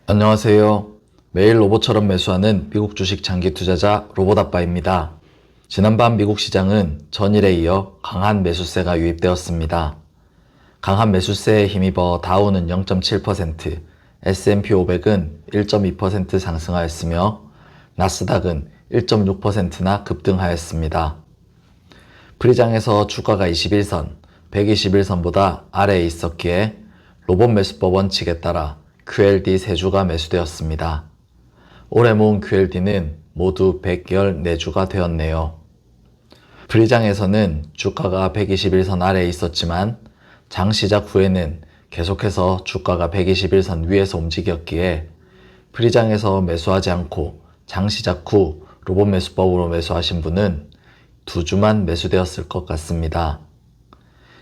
안녕하세요. 매일 로봇처럼 매수하는 미국 주식 장기 투자자 로봇아빠입니다. 지난밤 미국 시장은 전일에 이어 강한 매수세가 유입되었습니다. 강한 매수세에 힘입어 다우는 0.7%, S&P 500은 1.2% 상승하였으며 나스닥은 1.6%나 급등하였습니다. 프리장에서 주가가 21선, 121선보다 아래에 있었기에 로봇 매수법 원칙에 따라 QLD 3주가 매수되었습니다. 올해 모은 QLD는 모두 114주가 되었네요. 프리장에서는 주가가 121선 아래에 있었지만 장 시작 후에는 계속해서 주가가 121선 위에서 움직였기에 프리장에서 매수하지 않고 장 시작 후 로봇 매수법으로 매수하신 분은 2주만 매수되었을 것 같습니다.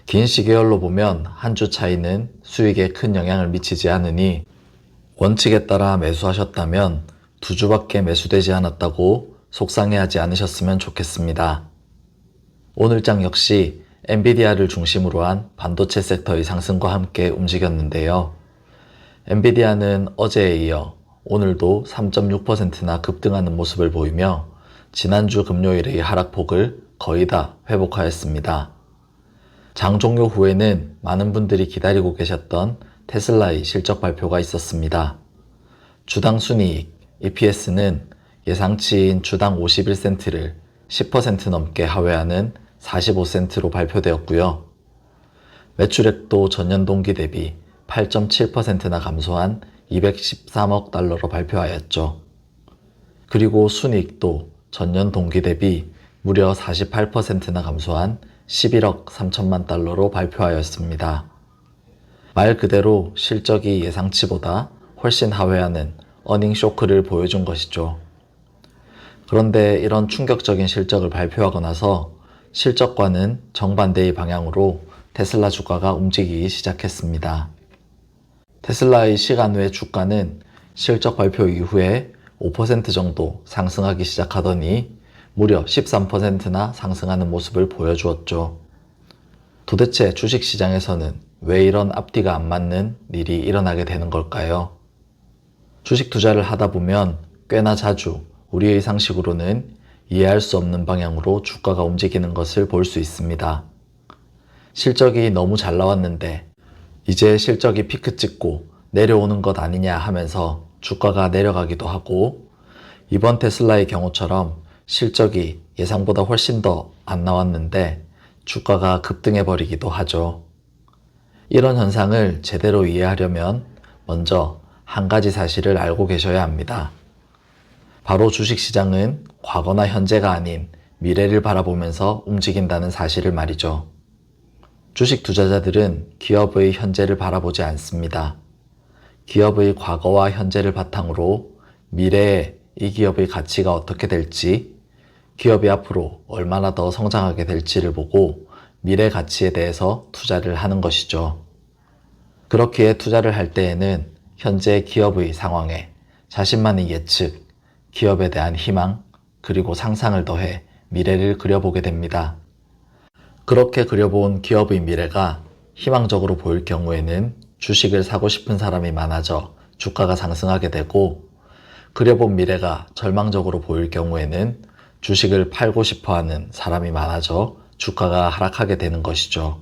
긴 시계열로 보면 한 주 차이는 수익에 큰 영향을 미치지 않으니 원칙에 따라 매수하셨다면 2주밖에 매수되지 않았다고 속상해하지 않으셨으면 좋겠습니다. 오늘장 역시 엔비디아를 중심으로 한 반도체 섹터의 상승과 함께 움직였는데요. 엔비디아는 어제에 이어 오늘도 3.6%나 급등하는 모습을 보이며 지난주 금요일의 하락폭을 거의 다 회복하였습니다. 장 종료 후에는 많은 분들이 기다리고 계셨던 테슬라의 실적 발표가 있었습니다. 주당 순이익, EPS는 예상치인 주당 51센트를 10% 넘게 하회하는 45센트로 발표되었고요. 매출액도 전년 동기 대비 8.7%나 감소한 213억 달러로 발표하였죠. 그리고 순이익도 전년 동기 대비 무려 48%나 감소한 11억 3천만 달러로 발표하였습니다. 말 그대로 실적이 예상치보다 훨씬 하회하는 어닝 쇼크를 보여준 것이죠. 그런데 이런 충격적인 실적을 발표하고 나서 실적과는 정반대의 방향으로 테슬라 주가가 움직이기 시작했습니다. 테슬라의 시간 외 주가는 실적 발표 이후에 5% 정도 상승하기 시작하더니 무려 13%나 상승하는 모습을 보여주었죠. 도대체 주식시장에서는 왜 이런 앞뒤가 안 맞는 일이 일어나게 되는 걸까요? 주식 투자를 하다 보면 꽤나 자주 우리의 상식으로는 이해할 수 없는 방향으로 주가가 움직이는 것을 볼 수 있습니다. 실적이 너무 잘 나왔는데 이제 실적이 피크 찍고 내려오는 것 아니냐 하면서 주가가 내려가기도 하고, 이번 테슬라의 경우처럼 실적이 예상보다 훨씬 더 안 나왔는데 주가가 급등해 버리기도 하죠. 이런 현상을 제대로 이해하려면 먼저 한 가지 사실을 알고 계셔야 합니다. 바로 주식시장은 과거나 현재가 아닌 미래를 바라보면서 움직인다는 사실을 말이죠. 주식 투자자들은 기업의 현재를 바라보지 않습니다. 기업의 과거와 현재를 바탕으로 미래에 이 기업의 가치가 어떻게 될지, 기업이 앞으로 얼마나 더 성장하게 될지를 보고 미래 가치에 대해서 투자를 하는 것이죠. 그렇기에 투자를 할 때에는 현재 기업의 상황에 자신만의 예측, 기업에 대한 희망, 그리고 상상을 더해 미래를 그려보게 됩니다. 그렇게 그려본 기업의 미래가 희망적으로 보일 경우에는 주식을 사고 싶은 사람이 많아져 주가가 상승하게 되고, 그려본 미래가 절망적으로 보일 경우에는 주식을 팔고 싶어 하는 사람이 많아져 주가가 하락하게 되는 것이죠.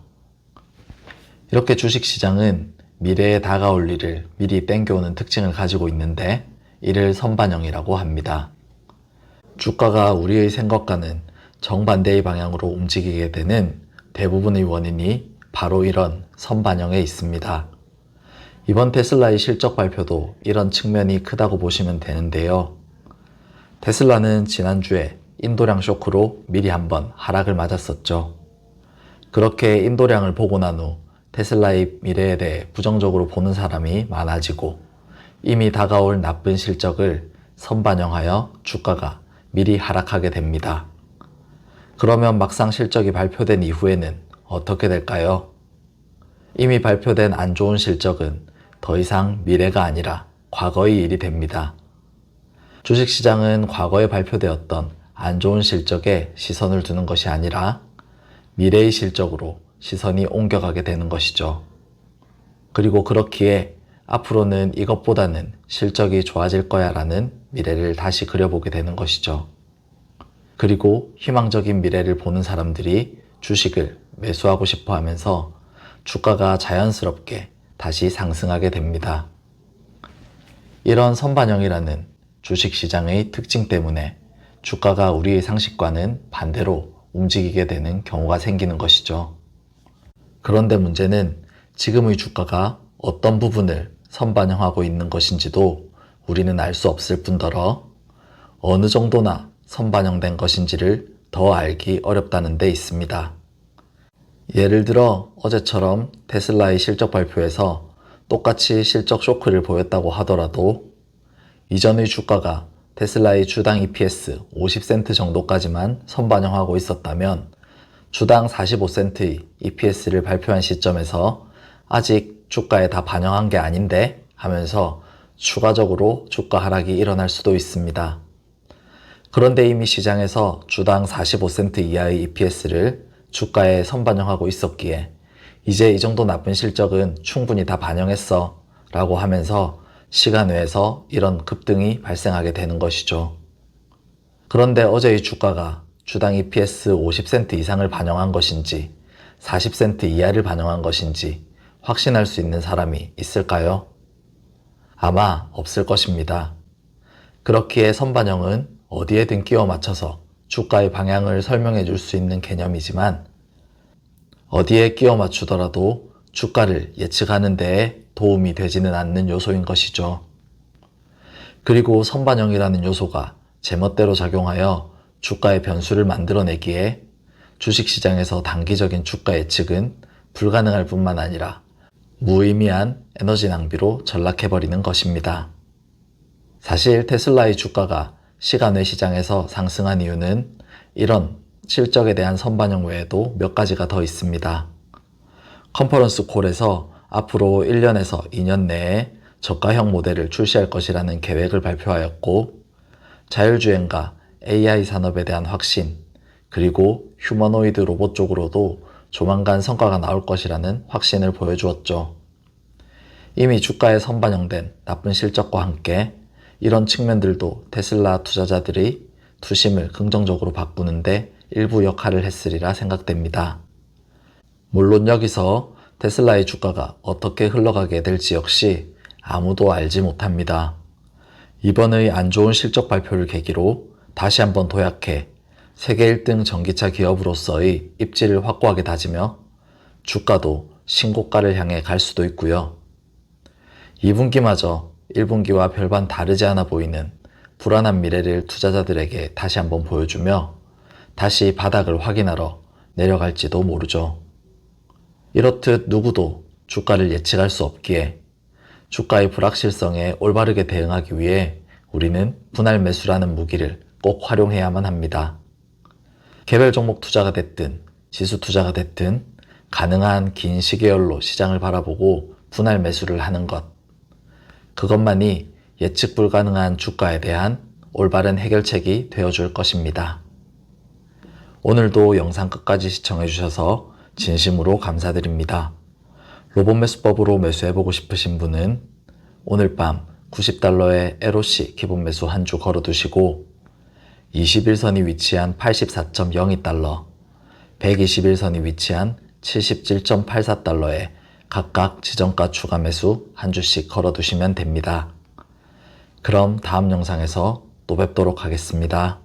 이렇게 주식시장은 미래에 다가올 일을 미리 땡겨오는 특징을 가지고 있는데 이를 선반영이라고 합니다. 주가가 우리의 생각과는 정반대의 방향으로 움직이게 되는 대부분의 원인이 바로 이런 선반영에 있습니다. 이번 테슬라의 실적 발표도 이런 측면이 크다고 보시면 되는데요. 테슬라는 지난주에 인도량 쇼크로 미리 한번 하락을 맞았었죠. 그렇게 인도량을 보고 난 후 테슬라의 미래에 대해 부정적으로 보는 사람이 많아지고, 이미 다가올 나쁜 실적을 선반영하여 주가가 미리 하락하게 됩니다. 그러면 막상 실적이 발표된 이후에는 어떻게 될까요? 이미 발표된 안 좋은 실적은 더 이상 미래가 아니라 과거의 일이 됩니다. 주식시장은 과거에 발표되었던 안 좋은 실적에 시선을 두는 것이 아니라 미래의 실적으로 시선이 옮겨가게 되는 것이죠. 그리고 그렇기에 앞으로는 이것보다는 실적이 좋아질 거야 라는 미래를 다시 그려보게 되는 것이죠. 그리고 희망적인 미래를 보는 사람들이 주식을 매수하고 싶어 하면서 주가가 자연스럽게 다시 상승하게 됩니다. 이런 선반영이라는 주식시장의 특징 때문에 주가가 우리의 상식과는 반대로 움직이게 되는 경우가 생기는 것이죠. 그런데 문제는 지금의 주가가 어떤 부분을 선반영하고 있는 것인지도 우리는 알 수 없을 뿐더러 어느 정도나 선반영된 것인지를 더 알기 어렵다는 데 있습니다. 예를 들어 어제처럼 테슬라의 실적 발표에서 똑같이 실적 쇼크를 보였다고 하더라도 이전의 주가가 테슬라의 주당 EPS 50센트 정도까지만 선반영하고 있었다면 주당 45센트의 EPS를 발표한 시점에서 아직 주가에 다 반영한 게 아닌데 하면서 추가적으로 주가 하락이 일어날 수도 있습니다. 그런데 이미 시장에서 주당 45센트 이하의 EPS를 주가에 선반영하고 있었기에 이제 이 정도 나쁜 실적은 충분히 다 반영했어 라고 하면서 시간 외에서 이런 급등이 발생하게 되는 것이죠. 그런데 어제의 주가가 주당 EPS 50센트 이상을 반영한 것인지 40센트 이하를 반영한 것인지 확신할 수 있는 사람이 있을까요? 아마 없을 것입니다. 그렇기에 선반영은 어디에든 끼워 맞춰서 주가의 방향을 설명해 줄 수 있는 개념이지만 어디에 끼워 맞추더라도 주가를 예측하는 데에 도움이 되지는 않는 요소인 것이죠. 그리고 선반영이라는 요소가 제멋대로 작용하여 주가의 변수를 만들어내기에 주식시장에서 단기적인 주가 예측은 불가능할 뿐만 아니라 무의미한 에너지 낭비로 전락해버리는 것입니다. 사실 테슬라의 주가가 시간 외 시장에서 상승한 이유는 이런 실적에 대한 선반영 외에도 몇 가지가 더 있습니다. 컨퍼런스 콜에서 앞으로 1년에서 2년 내에 저가형 모델을 출시할 것이라는 계획을 발표하였고, 자율주행과 AI 산업에 대한 확신, 그리고 휴머노이드 로봇 쪽으로도 조만간 성과가 나올 것이라는 확신을 보여주었죠. 이미 주가에 선반영된 나쁜 실적과 함께 이런 측면들도 테슬라 투자자들이 투심을 긍정적으로 바꾸는데 일부 역할을 했으리라 생각됩니다. 물론 여기서 테슬라의 주가가 어떻게 흘러가게 될지 역시 아무도 알지 못합니다. 이번의 안 좋은 실적 발표를 계기로 다시 한번 도약해 세계 1등 전기차 기업으로서의 입지를 확고하게 다지며 주가도 신고가를 향해 갈 수도 있고요. 2분기마저 1분기와 별반 다르지 않아 보이는 불안한 미래를 투자자들에게 다시 한번 보여주며 다시 바닥을 확인하러 내려갈지도 모르죠. 이렇듯 누구도 주가를 예측할 수 없기에 주가의 불확실성에 올바르게 대응하기 위해 우리는 분할 매수라는 무기를 꼭 활용해야만 합니다. 개별 종목 투자가 됐든 지수 투자가 됐든 가능한 긴 시계열로 시장을 바라보고 분할 매수를 하는 것. 그것만이 예측 불가능한 주가에 대한 올바른 해결책이 되어줄 것입니다. 오늘도 영상 끝까지 시청해주셔서 진심으로 감사드립니다. 로봇 매수법으로 매수해보고 싶으신 분은 오늘 밤 90달러의 LOC 기본 매수 한 주 걸어두시고 21선이 위치한 84.02달러, 121선이 위치한 77.84달러에 각각 지정가 추가 매수 한 주씩 걸어두시면 됩니다. 그럼 다음 영상에서 또 뵙도록 하겠습니다.